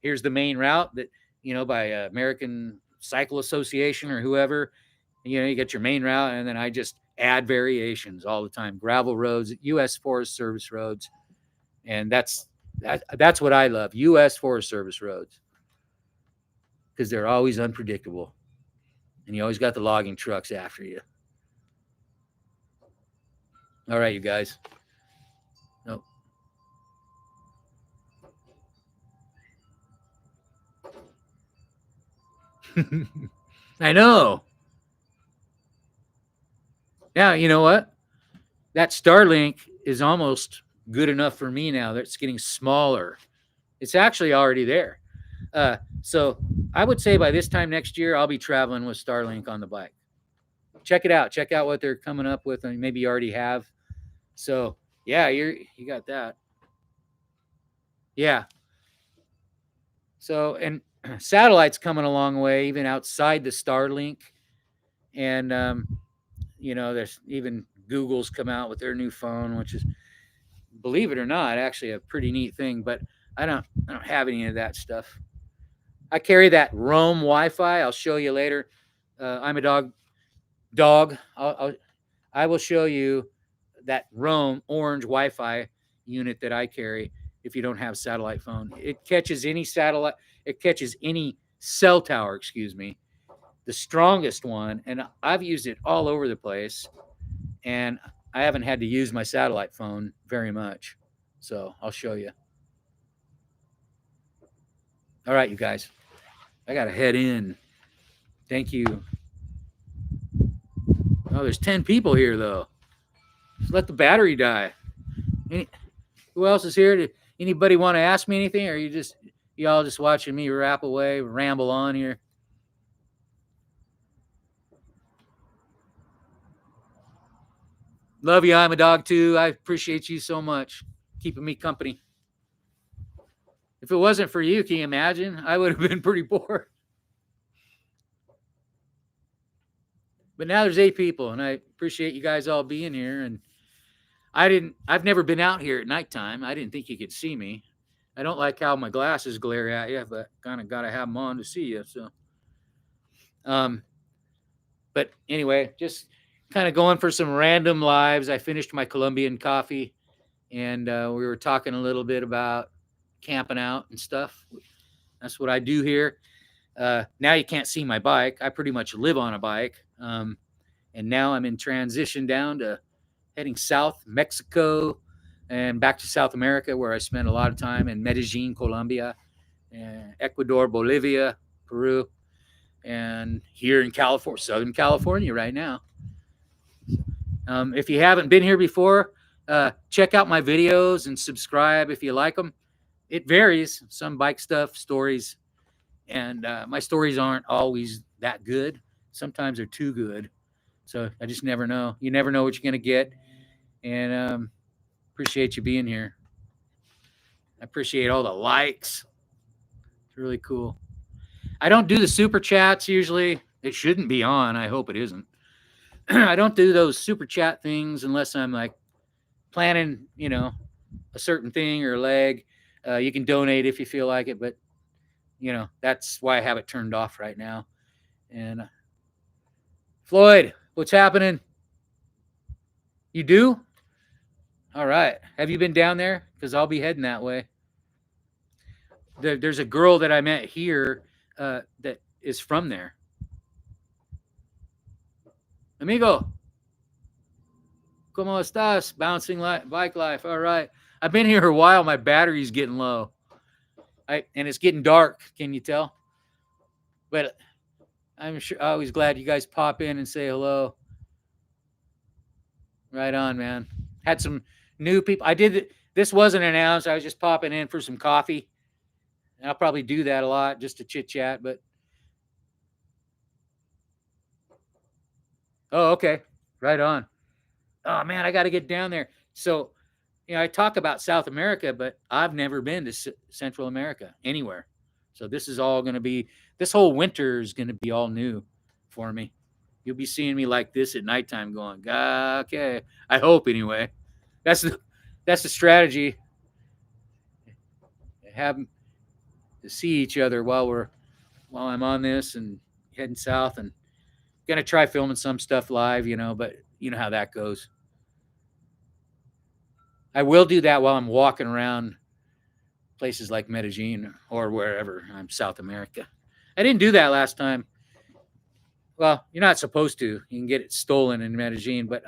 here's the main route that by American Cycle Association or whoever. You get your main route, and then I just add variations all the time. Gravel roads, U.S. Forest Service roads, and that's what I love. U.S. Forest Service roads, because they're always unpredictable, and you always got the logging trucks after you. All right, you guys. Nope. I know. Now, you know what? That Starlink is almost good enough for me now. It's getting smaller. It's actually already there. So I would say by this time next year, I'll be traveling with Starlink on the bike. Check it out. Check out what they're coming up with, and maybe you already have. So yeah, you got that. Yeah. So and satellites coming a long way, even outside the Starlink, and there's even Google's come out with their new phone, which is, believe it or not, actually a pretty neat thing. But I don't have any of that stuff. I carry that Roam Wi-Fi. I'll show you later. I'm a dog. I will show you that Roam orange Wi-Fi unit that I carry. If you don't have satellite phone, it catches any satellite. It catches any cell tower. Excuse me, the strongest one, and I've used it all over the place, and I haven't had to use my satellite phone very much. So I'll show you. All right, you guys. I gotta head in. Thank you. Oh, there's 10 people here though. Just let the battery die. Any, who else is here? Anybody want to ask me anything, or y'all just watching me rap away, ramble on here? Love you. I'm a dog too. I appreciate you so much, keeping me company. If it wasn't for you, can you imagine? I would have been pretty bored. But now there's 8 people, and I appreciate you guys all being here. And I've never been out here at nighttime. I didn't think you could see me. I don't like how my glasses glare at you, but kind of got to have them on to see you. So, um, but anyway, just kind of going for some random lives. I finished my Colombian coffee, and we were talking a little bit about camping out and stuff. That's what I do here. Now you can't see my bike. I pretty much live on a bike. And now I'm in transition down to heading south, Mexico, and back to South America, where I spent a lot of time in Medellin, Colombia, and Ecuador, Bolivia, Peru, and here in California, Southern California right now. If you haven't been here before, check out my videos and subscribe if you like them. It varies. Some bike stuff, stories, and my stories aren't always that good. Sometimes they're too good. So I just never know. You never know what you're going to get. And appreciate you being here. I appreciate all the likes. It's really cool. I don't do the super chats usually. It shouldn't be on. I hope it isn't. I don't do those super chat things unless I'm like planning, a certain thing or a leg. You can donate if you feel like it, but that's why I have it turned off right now. And Floyd, what's happening? You do? All right. Have you been down there? Because I'll be heading that way. There's a girl that I met here that is from there. Amigo, ¿cómo estás? Bouncing bike life. All right. I've been here a while. My battery's getting low. And it's getting dark. Can you tell? But I'm sure always glad you guys pop in and say hello. Right on, man. Had some new people. I did this wasn't announced. I was just popping in for some coffee. And I'll probably do that a lot just to chit chat. But oh, okay, right on. Oh man, I got to get down there. So I talk about South America, but I've never been to Central America anywhere. So this is all going to be this whole winter is going to be all new for me. You'll be seeing me like this at nighttime, going, okay. I hope anyway. That's the that's the strategy. Have to see each other while I'm on this and heading south, and gonna try filming some stuff live, but you know how that goes. I will do that while I'm walking around places like Medellin or wherever I'm South America. I didn't do that last time. Well, you're not supposed to. You can get it stolen in Medellin, but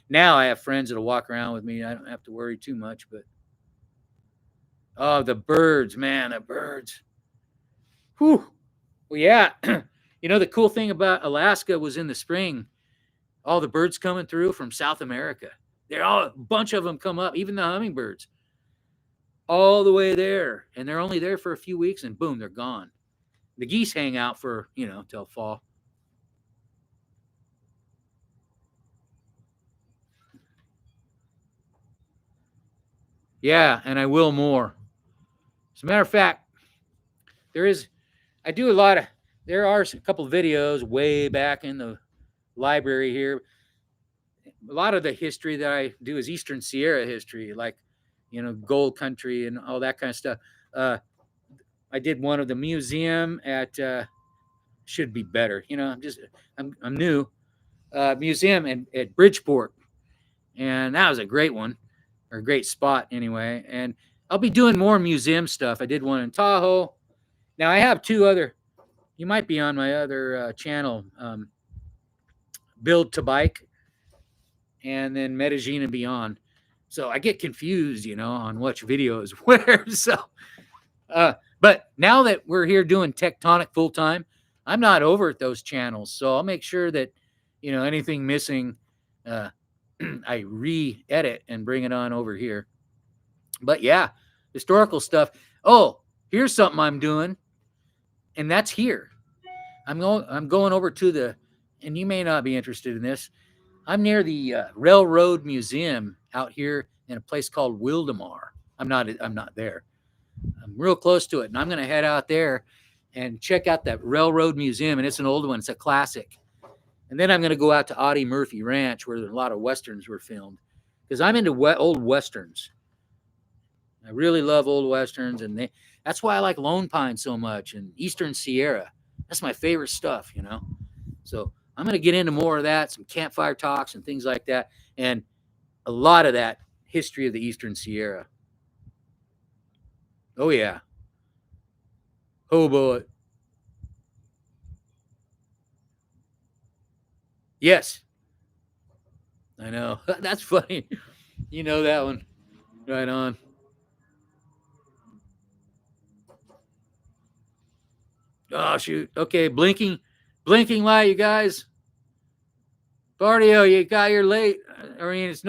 now I have friends that'll walk around with me. I don't have to worry too much. But oh, the birds, man, the birds. Whew. Well, yeah. The cool thing about Alaska was in the spring, all the birds coming through from South America. They're all a bunch of them come up, even the hummingbirds, all the way there, and they're only there for a few weeks, and boom, they're gone. The geese hang out for till fall. Yeah, and I will more. As a matter of fact, there is. I do a lot of. There are a couple of videos way back in the library here. A lot of the history that I do is Eastern Sierra history, like Gold Country and all that kind of stuff. Uh, I did one of the museum at should be better. I'm new museum at Bridgeport, and that was a great one, or a great spot anyway. And I'll be doing more museum stuff. I did one in Tahoe. Now I have two other. You might be on my other channel, Build to Bike, and then Medellin and Beyond. So I get confused, on which video is where. So, but now that we're here doing Tectonic full time, I'm not over at those channels. So I'll make sure that, anything missing, I re-edit and bring it on over here. But yeah, historical stuff. Oh, here's something I'm doing, and that's here. I'm going over to and you may not be interested in this. I'm near the Railroad Museum out here in a place called Wildemar. I'm not there. I'm real close to it, and I'm going to head out there and check out that Railroad Museum. And it's an old one. It's a classic. And then I'm going to go out to Audie Murphy Ranch, where a lot of westerns were filmed, because I'm into old westerns. I really love old westerns, and that's why I like Lone Pine so much and Eastern Sierra. That's my favorite stuff. So I'm going to get into more of that, some campfire talks and things like that, and a lot of that history of the Eastern Sierra. Oh, yeah. Oh, boy. Yes. I know. That's funny. You know that one. Right on. Oh, shoot. Okay, blinking light, you guys. Bardio, you got here late. I mean, it's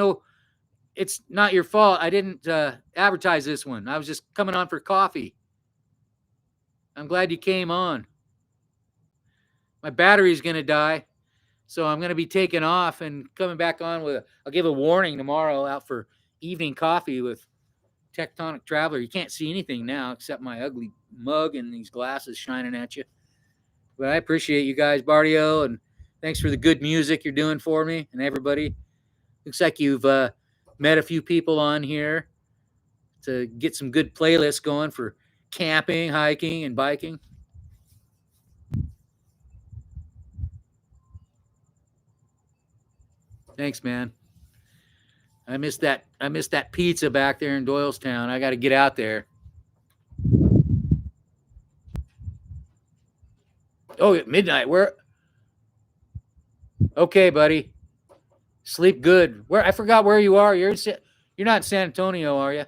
not your fault. I didn't advertise this one. I was just coming on for coffee. I'm glad you came on. My battery's going to die, so I'm going to be taking off and coming back on I'll give a warning tomorrow out for evening coffee with Tectonic Traveler. You can't see anything now except my ugly mug and these glasses shining at you. But I appreciate you guys, Bardio, and thanks for the good music you're doing for me and everybody. Looks like you've met a few people on here to get some good playlists going for camping, hiking, and biking. Thanks, man. I missed that. I missed that pizza back there in Doylestown. I got to get out there. Oh, at midnight. Where? Okay, buddy. Sleep good. Where? I forgot where you are. You're not in San Antonio, are you?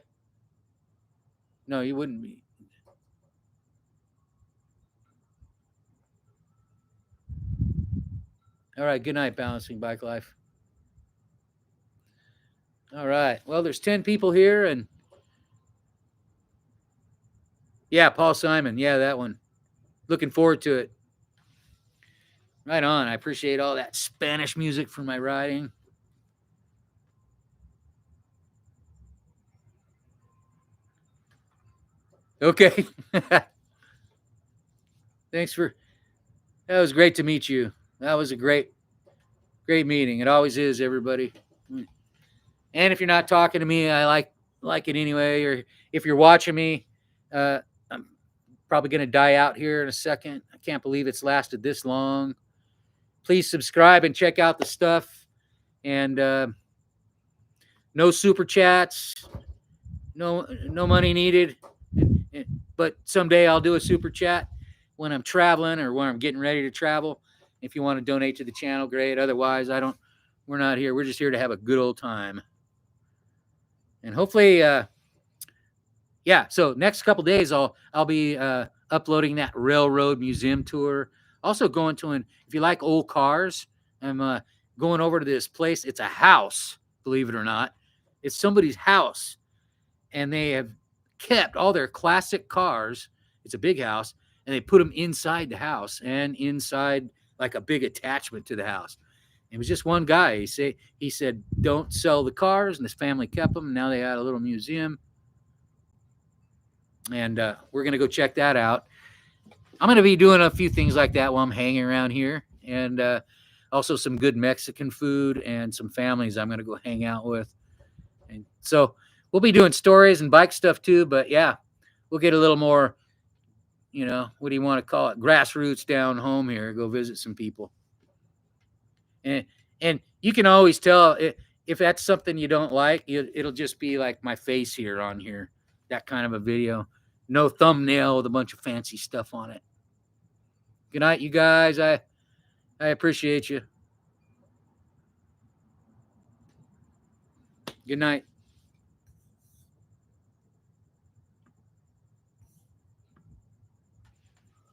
No, you wouldn't be. All right. Good night, balancing bike life. All right. Well, there's 10 people here, and yeah, Paul Simon. Yeah, that one. Looking forward to it. Right on. I appreciate all that Spanish music for my riding. Okay. Thanks for that was great to meet you. That was a great meeting. It always is, everybody. And if you're not talking to me, I like it anyway. Or if you're watching me, I'm probably gonna die out here in a second. I can't believe it's lasted this long. Please subscribe and check out the stuff. And no super chats, no money needed. But someday I'll do a super chat when I'm traveling or when I'm getting ready to travel. If you want to donate to the channel, great. Otherwise, I don't. We're not here. We're just here to have a good old time. And hopefully, yeah. So next couple days, I'll be uploading that railroad museum tour. Also going to an. If you like old cars, I'm going over to this place. It's a house, believe it or not. It's somebody's house, and they have kept all their classic cars. It's a big house, and they put them inside the house and inside like a big attachment to the house. It was just one guy. He said, "Don't sell the cars," and his family kept them. And now they had a little museum, and we're gonna go check that out. I'm gonna be doing a few things like that while I'm hanging around here, and also some good Mexican food and some families I'm gonna go hang out with. And so we'll be doing stories and bike stuff too. But yeah, we'll get a little more, what do you want to call it? Grassroots down home here. Go visit some people. And and you can always tell if that's something you don't like, it'll just be like my face here on here. That kind of a video. No thumbnail with a bunch of fancy stuff on it. Good night, you guys. I appreciate you. Good night.